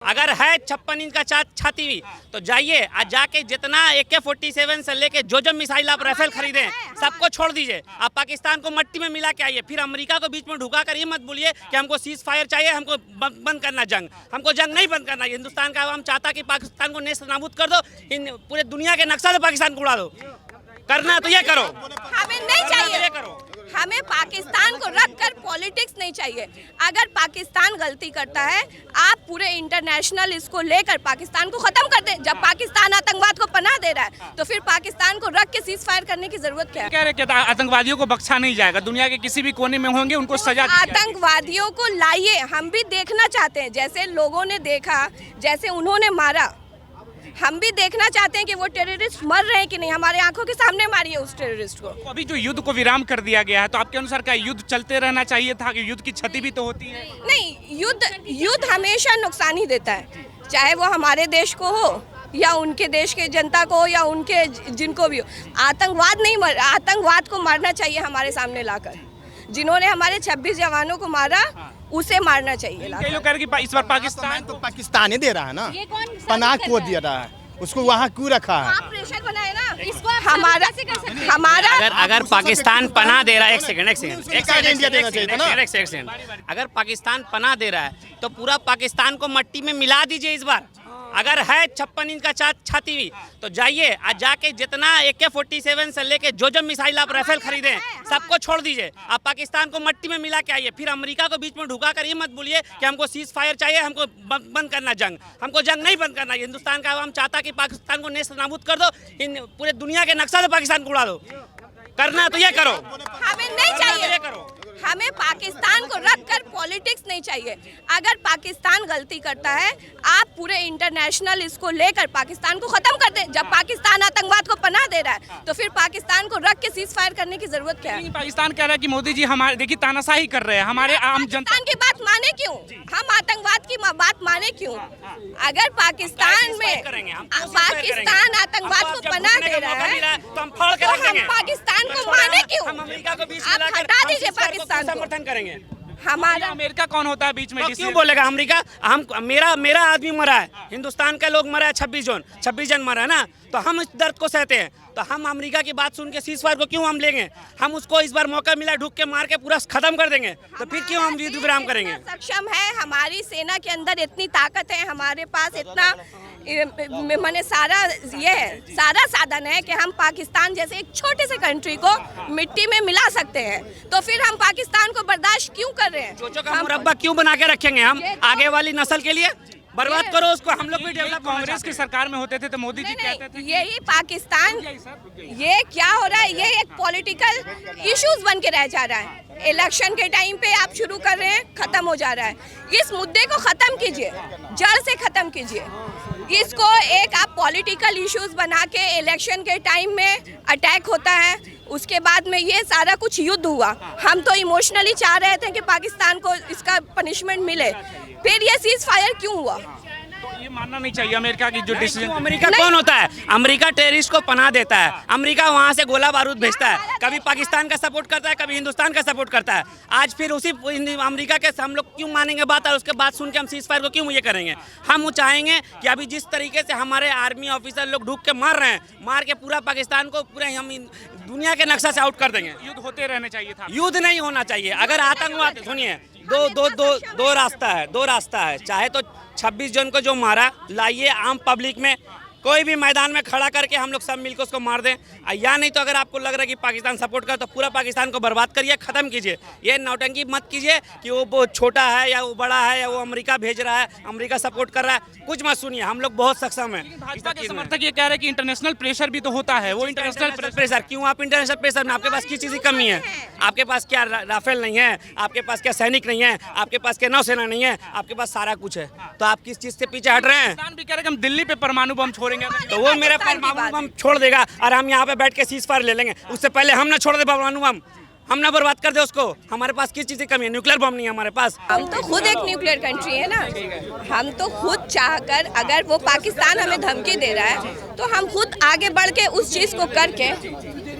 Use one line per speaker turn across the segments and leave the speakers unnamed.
अगर है 56 इंच का छाती हुई तो जाइए आज जाके जितना AK-47 से लेके जो मिसाइल आप राइफल खरीदें सबको छोड़ दीजिए। आप पाकिस्तान को मट्टी में मिला के आइए, फिर अमेरिका को बीच में ढुका कर ये मत बोलिए कि हमको सीज फायर चाहिए, हमको बंद करना जंग। हमको जंग नहीं बंद करना। हिंदुस्तान का आवाम चाहता कि पाकिस्तान को नेस्त नाबूद कर दो, पूरे दुनिया के नक्शा से पाकिस्तान को उड़ा दो। करना है तो ये करो,
हमें नहीं चाहिए, हमें पाकिस्तान को रख कर पॉलिटिक्स नहीं चाहिए। अगर पाकिस्तान गलती करता है आप पूरे इंटरनेशनल इसको लेकर पाकिस्तान को खत्म कर दें। जब पाकिस्तान आतंकवाद को पनाह दे रहा है तो फिर पाकिस्तान को रख के सीज फायर करने की जरूरत क्या है?
कह रहे कि आतंकवादियों को बख्शा नहीं जाएगा, दुनिया के किसी भी कोने में होंगे उनको सजा दी जाएगी।
आतंकवादियों को लाइए, हम भी देखना चाहते हैं। जैसे लोगों ने देखा, जैसे उन्होंने मारा, हम भी देखना चाहते हैं कि वो टेररिस्ट मर रहे हैं कि नहीं। हमारे आंखों के सामने मारिए उस टेररिस्ट को।
अभी जो युद्ध को विराम कर दिया गया है तो आपके अनुसार क्या युद्ध चलते रहना चाहिए था कि युद्ध की क्षति भी तो होती है?
नहीं, युद्ध हमेशा नुकसान ही देता है, चाहे वो हमारे देश को हो या उनके देश के जनता को हो या उनके जिनको भी हो। आतंकवाद को मारना चाहिए हमारे सामने लाकर। जिन्होंने हमारे 26 जवानों को मारा उसे मारना चाहिए।
कई लोग कह रहे कि इस बार पाकिस्तान
तो पाकिस्तान ही दे रहा है ना, पनाह को दे रहा है, उसको वहाँ क्यों रखा है?
आप प्रेशर बनाए ना, इसको हमारा
अगर पाकिस्तान पनाह दे रहा है, एक सेकंड
इंडिया देना चाहिए था ना।
अगर पाकिस्तान पनाह दे रहा है तो पूरा पाकिस्तान को मट्टी में मिला दीजिए इस बार। अगर है 56 इंच का छाती हुई तो जाइए आज जाके जितना AK-47 से लेके जो मिसाइल आप राइफल खरीदें सबको छोड़ दीजिए। आप पाकिस्तान को मट्टी में मिला के आइए, फिर अमेरिका को बीच में ढुका कर ये मत बोलिए कि हमको सीज फायर चाहिए, हमको बंद करना जंग। हमको जंग नहीं बंद करना। हिंदुस्तान का आवाम चाहता कि पाकिस्तान को नेस्त नाबूद कर दो, पूरे दुनिया के नक्शा से पाकिस्तान को उड़ा दो। करना है तो ये करो,
हमें नहीं चाहिए, हमें पाकिस्तान को रख कर पॉलिटिक्स नहीं चाहिए। अगर पाकिस्तान गलती करता है आप पूरे इंटरनेशनल इसको लेकर पाकिस्तान को खत्म कर दें। जब पाकिस्तान आतंकवाद को पनाह दे रहा है तो फिर पाकिस्तान को रख के सीज फायर करने की जरूरत क्या है?
पाकिस्तान कह रहा है कि मोदी जी हमारे देखिए तानाशाही कर रहे हैं, हमारे आम जनता
की बात माने क्यों? हम आतंकवाद की बात माने क्यों? अगर पाकिस्तान में पाकिस्तान आतंकवाद को पनाह दे रहा है तो हम पाकिस्तान को माने क्यों? आप हटा दीजिए पाकिस्तान को।
समर्थन करेंगे।
हमारा अमेरिका कौन होता है बीच में?
क्यों बोलेगा अमेरिका? मेरा आदमी मरा है, हिंदुस्तान का लोग मरा है, 26 जन मरा है ना, तो हम इस दर्द को सहते हैं। तो हम अमेरिका की बात सुन के सीज फायर को क्यों हम लेंगे? हम उसको इस बार मौका मिला ढुक के मार के पूरा खत्म कर देंगे, तो फिर क्यों हम युद्ध विराम करेंगे?
सक्षम है, हमारी सेना के अंदर इतनी ताकत है, हमारे पास इतना मैंने सारा साधन है कि हम पाकिस्तान जैसे एक छोटे से कंट्री को मिट्टी में मिला सकते हैं। तो फिर हम पाकिस्तान को बर्दाश्त क्यों कर रहे हैं?
चोचो का मुरब्बा क्यों बना के रखेंगे हम आगे वाली नस्ल के लिए? बर्बाद करो उसको। हम लोग भी डेवलप
कांग्रेस की सरकार में होते थे तो मोदी जी कहते थे
यही पाकिस्तान, ये क्या हो रहा है? ये एक पॉलिटिकल इश्यूज बन के रह जा रहा है। इलेक्शन के टाइम पे आप शुरू कर रहे हैं, खत्म हो जा रहा है। इस मुद्दे को खत्म कीजिए, जड़ से खत्म कीजिए इसको। एक आप पॉलिटिकल इश्यूज बना के इलेक्शन के टाइम में अटैक होता है, उसके बाद में ये सारा कुछ युद्ध हुआ। हम तो इमोशनली चाह रहे थे कि पाकिस्तान को इसका पनिशमेंट मिले, फिर ये सीज फायर क्यों हुआ?
तो ये मानना नहीं चाहिए अमेरिका की जो डिसीजन।
अमेरिका कौन होता है? अमेरिका टेररिस्ट को पनाह देता है, अमेरिका वहाँ से गोला बारूद भेजता है, कभी पाकिस्तान का सपोर्ट करता है, कभी हिंदुस्तान का सपोर्ट करता है। आज फिर उसी अमेरिका के हम लोग क्यों मानेंगे बात और उसके बाद सुन के हम सीज फायर को क्यों ये करेंगे? हम चाहेंगे कि अभी जिस तरीके से हमारे आर्मी ऑफिसर लोग ढूक के मार रहे हैं, मार के पूरा पाकिस्तान को पूरा हम दुनिया के नक्शा से आउट कर देंगे।
युद्ध होते रहने चाहिए था,
युद्ध नहीं होना चाहिए। अगर आतंकवाद, सुनिए, दो रास्ता है। चाहे तो 26 जन को जो मारा लाइए आम पब्लिक में, कोई भी मैदान में खड़ा करके हम लोग सब मिलकर उसको मार दें, या नहीं तो अगर आपको लग रहा है कि पाकिस्तान सपोर्ट कर तो पूरा पाकिस्तान को बर्बाद करिए, खत्म कीजिए। ये नौटंकी मत कीजिए कि वो छोटा है या वो बड़ा है या वो अमेरिका भेज रहा है, अमेरिका सपोर्ट कर रहा है, कुछ मत सुनिए। हम लोग बहुत सक्षम है।
भाजपा के समर्थक ये कह रहे हैं कि इंटरनेशनल प्रेशर भी तो होता है, वो इंटरनेशनल
प्रेशर क्यों? आप इंटरनेशनल प्रेशर में आपके पास किस चीज़ की कमी है? आपके पास क्या राफेल नहीं है? आपके पास क्या सैनिक नहीं है? आपके पास क्या नौसेना नहीं है? आपके पास सारा कुछ है, तो आप किस चीज़ से पीछे हट रहे हैं?
पाकिस्तान भी कह रहे हैं कि हम दिल्ली पे परमाणु बम छोड़ेंगे,
तो वो मेरा परमाणु बम छोड़ देगा और हम यहाँ पे बैठ के सीज फायर ले लेंगे। उससे पहले हम ना छोड़ दे परमाणु बम, हम ना बर्बाद कर दे उसको। हमारे पास किस चीज़ की कमी है? न्यूक्लियर बम नहीं है हमारे पास।
हम तो खुद एक न्यूक्लियर कंट्री है ना। हम तो खुद चाहकर, अगर वो पाकिस्तान हमें धमकी दे रहा है तो हम खुद आगे बढ़ के उस चीज़ को करके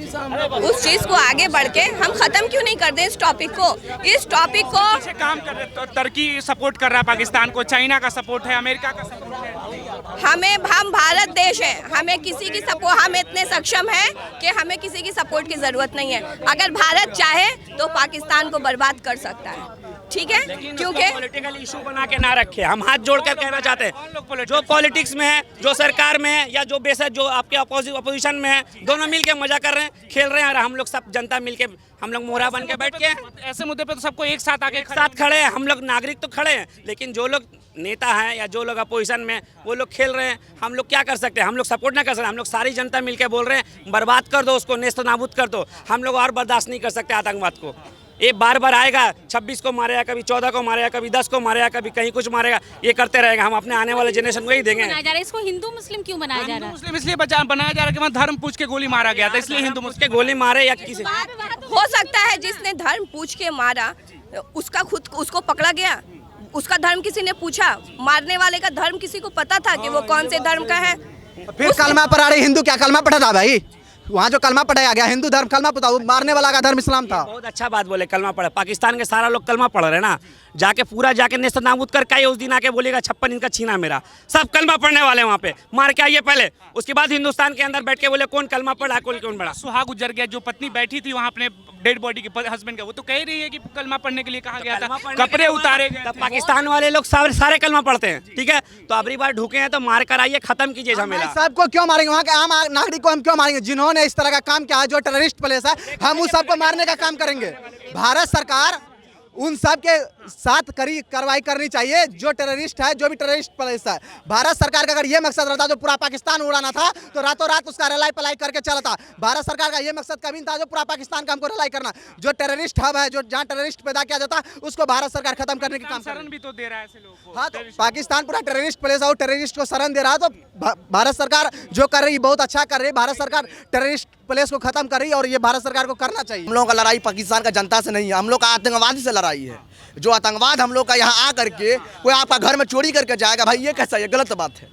उस चीज को आगे बढ़ के हम खत्म क्यों नहीं कर दें इस टॉपिक को।
से काम कर रहे तो तुर्की सपोर्ट कर रहा है पाकिस्तान को, चाइना का सपोर्ट है, अमेरिका का सपोर्ट है।
हम भारत देश है, हमें किसी की सपोर्ट, हम इतने सक्षम हैं कि हमें किसी की सपोर्ट की जरूरत नहीं है। अगर भारत चाहे तो पाकिस्तान को बर्बाद कर सकता है, ठीक है, क्योंकि
पॉलिटिकल इशू बना के ना रखे। हम हाथ जोड़कर कहना चाहते हैं, जो पॉलिटिक्स में है, जो सरकार में है, या जो बेशक जो आपके अपोजिशन में है, दोनों मिलके मजा कर रहे हैं, खेल रहे हैं, और हम लोग सब जनता मिलके हम लोग मोहरा बन के बैठ के
ऐसे मुद्दे पे तो सबको एक साथ आके
साथ खड़े हैं। हम लोग नागरिक तो खड़े हैं, लेकिन जो लोग नेता हैं या जो लोग अपोजिशन में वो लोग खेल रहे हैं, हम लोग क्या कर सकते हैं? हम लोग सपोर्ट ना कर सकते। हम लोग सारी जनता मिलके बोल रहे हैं बर्बाद कर दो उसको, नेस्त नाबूद कर दो। हम लोग और बर्दाश्त नहीं कर सकते आतंकवाद को। ये बार बार आएगा, 26 को मारेगा, कभी 14 को मारेगा, कभी 10 को मारेगा, कभी कहीं कुछ मारेगा, ये करते रहेगा। हम अपने आने वाले जनरेशन को ही देंगे।
बनाया जा रहा है इसको हिंदू मुस्लिम क्यों बनाया जा रहा है?
मुस्लिम इसलिए बनाया जा रहा है कि वहाँ धर्म पूछ के गोली मारा गया था, इसलिए हिंदू
उसके गोली मारे या किसी
हो सकता है जिसने धर्म पूछ के मारा उसको पकड़ा गया, उसका धर्म किसी ने पूछा, मारने वाले का धर्म किसी को पता था कि वो कौन से धर्म का है।
फिर कलमा पढ़ा रहे हिंदू, क्या कलमा पढ़ा था भाई? वहाँ जो कलमा पढ़ाया गया हिंदू धर्म कलमा पढ़ा, वो मारने वाला का धर्म इस्लाम था।
बहुत अच्छा बात बोले, कलमा पढ़े। पाकिस्तान के सारा लोग कलमा पढ़ रहे हैं ना, जाके पूरा जाके नेस्त नाबूद करके आइए। उस दिन आके बोलेगा 56 इनका छीना मेरा, सब कलमा पढ़ने वाले वहाँ पे मार के आइए पहले, उसके बाद हिंदुस्तान के अंदर बैठ के बोले कौन कलमा पढ़ा, कौन पढ़ा।
सुहाग गुजर गया, जो पत्नी बैठी थी वहाँ अपने डेड बॉडी के हस्बैंड का, वो तो कह रही है कि कलमा पढ़ने के लिए कहा गया था, कपड़े उतारे गए।
पाकिस्तान वाले लोग सारे कलमा पढ़ते हैं, ठीक है। तो अगली बार ढूके हैं तो मार कर आइए, खत्म कीजिए झमेला।
सबको क्यों मारेंगे? वहाँ के आम नागरिक को हम क्यों मारेंगे? जिन्होंने इस तरह का काम किया है, जो टेररिस्ट प्लेस है, हम उस सबको मारने का काम करेंगे। भारत सरकार उन सब के साथ कार्रवाई करनी चाहिए जो टेररिस्ट है, जो भी टेररिस्ट प्लेस है। भारत सरकार का अगर ये मकसद रहता जो पूरा पाकिस्तान उड़ाना था, तो रातों रात उसका रलाई पलाई करके चला था। भारत सरकार का ये मकसद कभी नहीं था जो पूरा पाकिस्तान का हमको रलाई करना। जो टेररिस्ट हब है, जो जहाँ टेररिस्ट पैदा किया जाता, उसको भारत सरकार खत्म करने की काम
शरण भी तो दे रहा है ऐसे लोगों को।
हाँ, तो पाकिस्तान पूरा टेररिस्ट प्लेस है और टेररिस्ट को शरण दे रहा है, तो भारत सरकार जो कर रही है बहुत अच्छा कर रही है। भारत सरकार टेररिस्ट प्लेस को खत्म कर रही है और ये भारत सरकार को करना चाहिए।
हम लोगों का लड़ाई पाकिस्तान का जनता से नहीं है, हम लोग का आतंकवादी से लड़ाई है। जो आतंकवाद हम लोग का यहाँ आ करके कोई आपका घर में चोरी करके जाएगा, भाई ये कैसा, ये गलत बात है।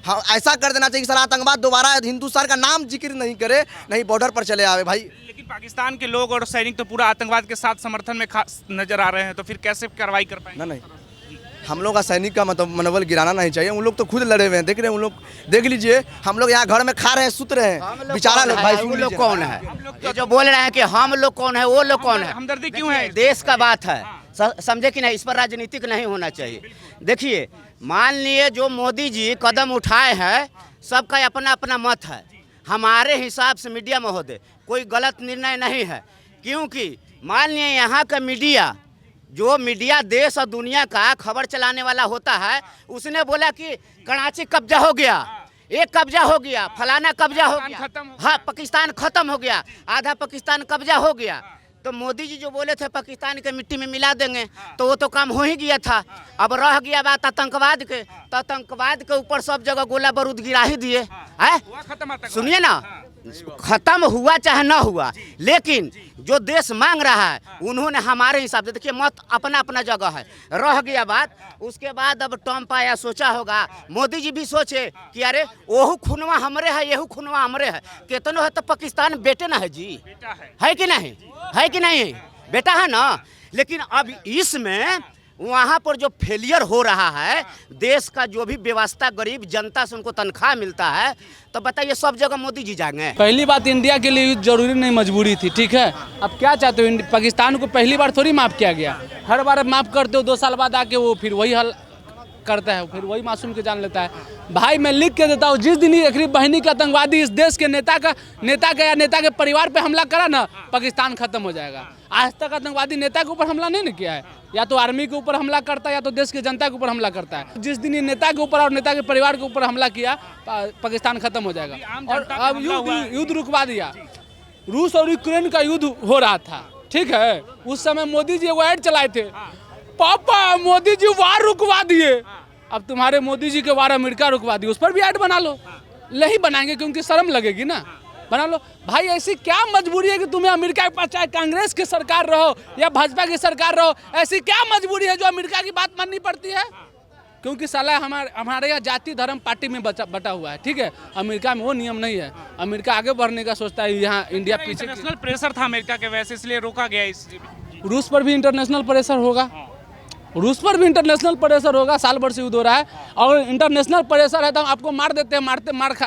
हाँ, ऐसा कर देना चाहिए सर, आतंकवाद दोबारा हिंदुस्तान का नाम जिक्र नहीं करे, नहीं बॉर्डर पर चले आवे भाई।
लेकिन पाकिस्तान के लोग और सैनिक तो पूरा आतंकवाद के साथ समर्थन में नजर आ रहे हैं, तो फिर कैसे कार्रवाई कर पाएंगे?
नहीं, हम लोग का सैनिक का मतलब मनोबल गिराना नहीं चाहिए। उन लोग तो खुद लड़े हुए हैं, देख रहे हैं उन लोग, देख लीजिए हम लोग यहाँ घर में खा रहे हैं, सुत रहे हैं, बेचारा लोग भाई।
वो लोग कौन है? ये जो बोल रहे हैं कि हम लोग कौन है, वो लोग कौन है?
हमदर्दी क्यों है?
देश का बात है, समझे कि नहीं? इस पर राजनीतिक नहीं होना चाहिए। देखिए, मान लिए जो मोदी जी कदम उठाए हैं, सबका अपना अपना मत है। हमारे हिसाब से मीडिया महोदय कोई गलत निर्णय नहीं है, क्योंकि मान लिए यहाँ का मीडिया, जो मीडिया देश और दुनिया का खबर चलाने वाला होता है, उसने बोला कि कराची कब्जा हो गया, एक कब्जा हो गया, फलाना कब्जा हो गया, हाँ पाकिस्तान खत्म हो गया, आधा पाकिस्तान कब्जा हो गया। तो मोदी जी जो बोले थे पाकिस्तान के मिट्टी में मिला देंगे, तो वो तो काम हो ही गया था। अब रह गया बात आतंकवाद के, तो आतंकवाद के ऊपर सब जगह गोला बारूद गिरा ही दिए है। सुनिए ना, खत्म हुआ चाहे ना हुआ, लेकिन जो देश मांग रहा है उन्होंने हमारे हिसाब से, देखिए मत अपना अपना जगह है, रह गया बात। उसके बाद अब ट्रम्प आया, सोचा होगा, मोदी जी भी सोचे कि अरे ओहू खुनवा हमरे है, येहू खुनवा हमरे है। कितनों है तो पाकिस्तान बेटे ना है जी, है कि नहीं? है कि नहीं? बेटा है ना। लेकिन अब इसमें वहाँ पर जो फेलियर हो रहा है, देश का जो भी व्यवस्था, गरीब जनता से उनको तनख्वाह मिलता है, तो बताइए सब जगह मोदी जी जाएंगे?
पहली बात, इंडिया के लिए जरूरी नहीं, मजबूरी थी, ठीक है। अब क्या चाहते हो? पाकिस्तान को पहली बार थोड़ी माफ़ किया गया, हर बार माफ़ करते हो, 2 साल बाद आके वो फिर वही हल करता है, फिर वही मासूम के जान लेता है। भाई मैं लिख के देता हूँ, जिस दिन एक बहनी का आतंकवादी इस देश के नेता का या नेता के परिवार पे हमला करा ना, पाकिस्तान खत्म हो जाएगा। आज तक आतंकवादी नेता के ऊपर हमला नहीं किया है, या तो आर्मी के ऊपर हमला करता है या तो देश के जनता के ऊपर हमला करता है। जिस दिन ये नेता के ऊपर और नेता के परिवार के ऊपर हमला किया, पाकिस्तान खत्म हो जाएगा। और अब युद्ध रुकवा दिया, रूस और यूक्रेन का युद्ध हो रहा था, ठीक है। उस समय मोदी जी एगो ऐड चलाए थे, पापा मोदी जी वार रुकवा दिए। अब तुम्हारे मोदी जी के वार अमेरिका रुकवा दिए, उस पर भी ऐड बना लो। नहीं बनाएंगे क्योंकि शर्म लगेगी ना, बना लो। भाई ऐसी क्या मजबूरी है कि तुम्हें अमेरिका के पास, चाहे कांग्रेस की सरकार रहो या भाजपा की सरकार रहो, ऐसी क्या मजबूरी है जो अमेरिका की बात माननी पड़ती है? क्योंकि साला हमारे यहाँ जाति धर्म पार्टी में बटा हुआ है, ठीक है। अमेरिका में वो नियम नहीं है, अमेरिका आगे बढ़ने का सोचता है, यहाँ इंडिया पीछे।
इंटरनेशनल प्रेशर था अमेरिका के वैसे, इसलिए रोका गया इस।
रूस पर भी इंटरनेशनल प्रेशर होगा, रूस पर भी इंटरनेशनल प्रेशर होगा, साल भर से युद्ध हो रहा है। और इंटरनेशनल प्रेशर है तो हम आपको मार देते हैं,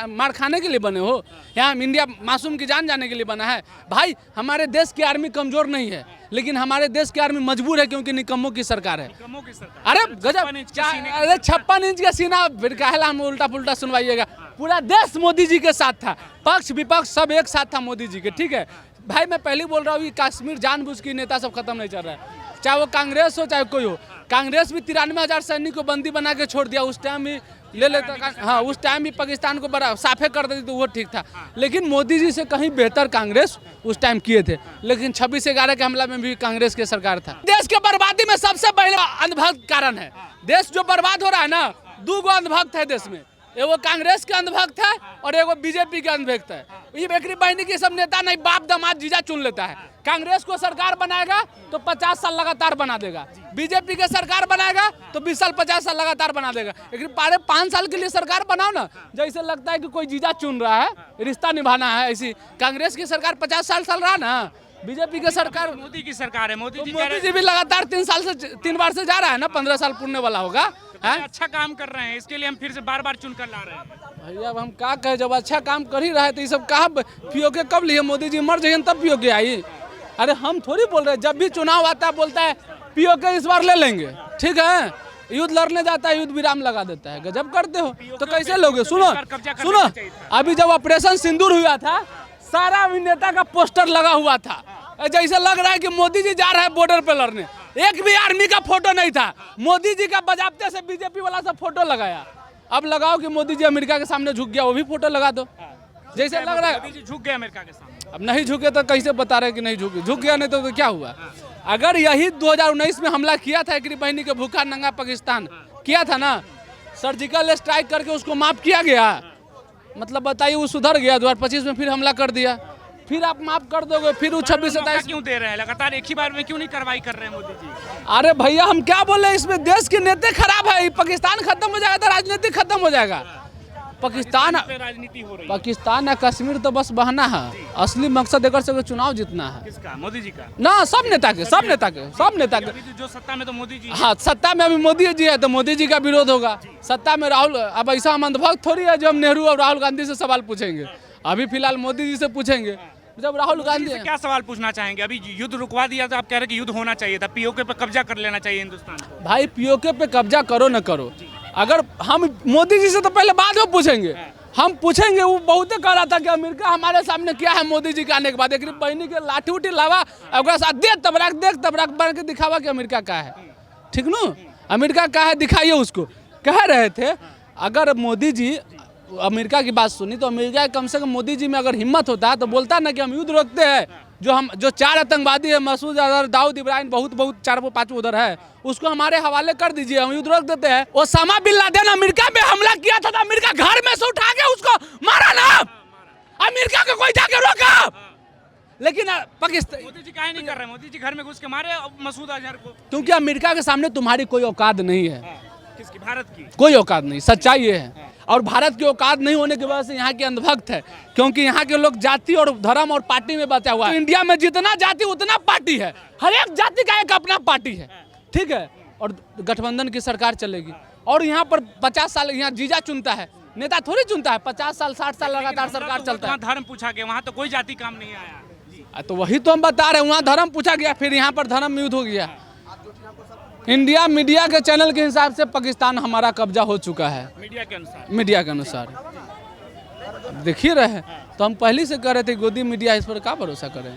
मार खाने के लिए बने हो? यहाँ इंडिया मासूम की जान जाने के लिए बना है? भाई हमारे देश की आर्मी कमजोर नहीं है, लेकिन हमारे देश की आर्मी मजबूर है क्योंकि निकम्मों की सरकार है। अरे गजब, अरे 56 इंच का सीना, फिर कहला हम उल्टा पुल्टा सुनवाइएगा। पूरा देश मोदी जी के साथ था, पक्ष विपक्ष सब एक साथ था मोदी जी के, ठीक है भाई। मैं पहले बोल रहा हूँ कि कश्मीर जानबूझ के नेता सब खत्म नहीं चल रहा है, चाहे वो कांग्रेस हो चाहे कोई हो। कांग्रेस भी 93,000 सैनिक को बंदी बना के छोड़ दिया, उस टाइम भी ले लेता, हाँ उस टाइम भी पाकिस्तान को बड़ा साफे कर देती तो वो ठीक था। लेकिन मोदी जी से कहीं बेहतर कांग्रेस उस टाइम किए थे। लेकिन 26/11 के हमला में भी कांग्रेस की सरकार था। देश के बर्बादी में सबसे पहले अंधभक्त कारण है। देश जो बर्बाद हो रहा है ना, 2 अंधभक्त है देश में, एगो कांग्रेस के अंधभक्त है और एगो बीजेपी के अंधभक्त है। ये बेकरी बहनी के सब नेता नहीं, बाप दामाद जीजा चुन लेता है। कांग्रेस को सरकार बनाएगा तो 50 साल लगातार बना देगा, बीजेपी के सरकार बनाएगा तो 20 साल 50 साल लगातार बना देगा। लेकिन 5 साल के लिए सरकार बनाओ ना, जैसे लगता है कि कोई जीजा चुन रहा है, रिश्ता निभाना है। ऐसी कांग्रेस की सरकार 50 साल रहा ना, बीजेपी की सरकार,
मोदी की सरकार है, मोदी
जी भी लगातार 3 बार से जा रहा है ना, 15 साल पूर्णे वाला होगा।
अच्छा काम कर रहे हैं, इसके लिए हम फिर से बार चुन कर ला रहे हैं।
भैया अब हम क्या कहे, जब अच्छा काम कर ही रहे हैं तो ये सब कहा पीओके कब लिए? मोदी जी मर जाइए तब पीओके आई। अरे हम थोड़ी बोल रहे हैं, जब भी चुनाव आता है बोलता है पीओके इस बार ले लेंगे, ठीक है। युद्ध लड़ने जाता है, युद्ध विराम लगा देता है। गजब करते हो, तो कैसे लोगे? सुनो अभी जब ऑपरेशन सिंदूर हुआ था, सारा नेता का पोस्टर लगा हुआ था, जैसे लग रहा है कि मोदी जी जा रहे हैं बॉर्डर पे लड़ने। एक भी आर्मी का फोटो नहीं था, मोदी जी का बजाबते से बीजेपी वाला सब फोटो लगाया। अब लगाओ कि मोदी जी अमेरिका के सामने झुक गया, वो भी फोटो लगा दो, जैसे लग रहा है
मोदी जी झुक गए अमेरिका के सामने।
अब नहीं झुके तो कैसे बता रहे कि नहीं झुके? झुक गया नहीं तो क्या हुआ? अगर यही 2019 में हमला किया था एकरी बहनी के भूखा नंगा पाकिस्तान किया था ना, सर्जिकल स्ट्राइक करके उसको माफ किया गया, मतलब बताइए वो सुधर गया। 2025 में फिर हमला कर दिया, फिर आप माफ कर दोगे, फिर 26-27
क्यों दे रहे हैं? लगातार एक ही बार में क्यों नहीं कार्रवाई कर रहे हैं मोदी जी?
अरे भैया हम क्या बोले, इसमें देश के नेता खराब है। पाकिस्तान खत्म हो जाएगा तो राजनीति खत्म हो जाएगा।
राजनीति हो रही है।
पाकिस्तान या कश्मीर तो बस बहाना है, असली मकसद एकर से चुनाव जीतना है।
किसका? मोदी जी का
ना, सब नेता के।
जो सत्ता में तो मोदी जी,
हाँ सत्ता में अभी मोदी जी है तो मोदी जी का विरोध होगा। सत्ता में राहुल, अब ऐसा हम अंधभक्त थोड़ी है जो हम नेहरू और राहुल गांधी से सवाल पूछेंगे। अभी फिलहाल मोदी जी से पूछेंगे। जब राहुल गांधी
क्या सवाल पूछना चाहेंगे? अभी युद्ध रुकवा दिया तो आप कह रहे कि युद्ध होना चाहिए था, पीओके पे कब्जा कर लेना चाहिए हिंदुस्तान को।
भाई पीओके पे कब्जा करो न करो, अगर हम मोदी जी से तो पहले बाद में पूछेंगे। हम पूछेंगे, वो बहुत कह रहा था कि अमेरिका हमारे सामने क्या है मोदी जी के आने के बाद। एक बहनी के लाठी उठी लावा, देख तबराक बन के दिखावा कि अमेरिका का है, ठीक न? अमेरिका का है, दिखाइए उसको। कह रहे थे अगर मोदी जी अमेरिका की बात सुनी तो अमेरिका कम से कम मोदी जी में अगर हिम्मत होता तो बोलता ना कि हम युद्ध रोकते हैं। जो 4 आतंकवादी है, मसूद अजहर, दाऊद इब्राहिम, बहुत 4-5 उधर है, उसको हमारे हवाले कर दीजिए, हम युद्ध रोक देते हैं। ओसामा बिन लादेन अमेरिका में हमला किया था तो अमेरिका घर में से उठा के उसको मारा ना, अमेरिका को कोई जाके रोका। लेकिन पाकिस्तान,
मोदी जी काहे नहीं कर रहे? मोदी जी घर में घुस के मारे मसूद अजहर को,
क्योंकि अमेरिका के सामने तुम्हारी कोई औकात नहीं है।
किसकी? भारत की
कोई औकात नहीं, सच्चाई ये है। और भारत की औकात नहीं होने की वजह से यहाँ के अंधभक्त है, क्योंकि यहाँ के लोग जाति और धर्म और पार्टी में बचा हुआ है। इंडिया में जितना जाति उतना पार्टी है, हर एक जाति का एक अपना पार्टी है, ठीक है। और गठबंधन की सरकार चलेगी और यहाँ पर 50 साल यहाँ जीजा चुनता है, नेता थोड़ी चुनता है। 50 साल 60 साल लगातार सरकार चलता है।
धर्म पूछा गया, वहाँ तो कोई जाति काम नहीं आया।
तो वही तो हम बता रहे हैं, वहाँ धर्म पूछा गया, फिर यहाँ पर धर्म युद्ध हो गया। इंडिया मीडिया के चैनल के हिसाब से पाकिस्तान हमारा कब्जा हो चुका है, मीडिया के अनुसार देख ही रहे हैं। तो हम पहले से कह रहे थे गोदी मीडिया, इस पर क्या भरोसा करें।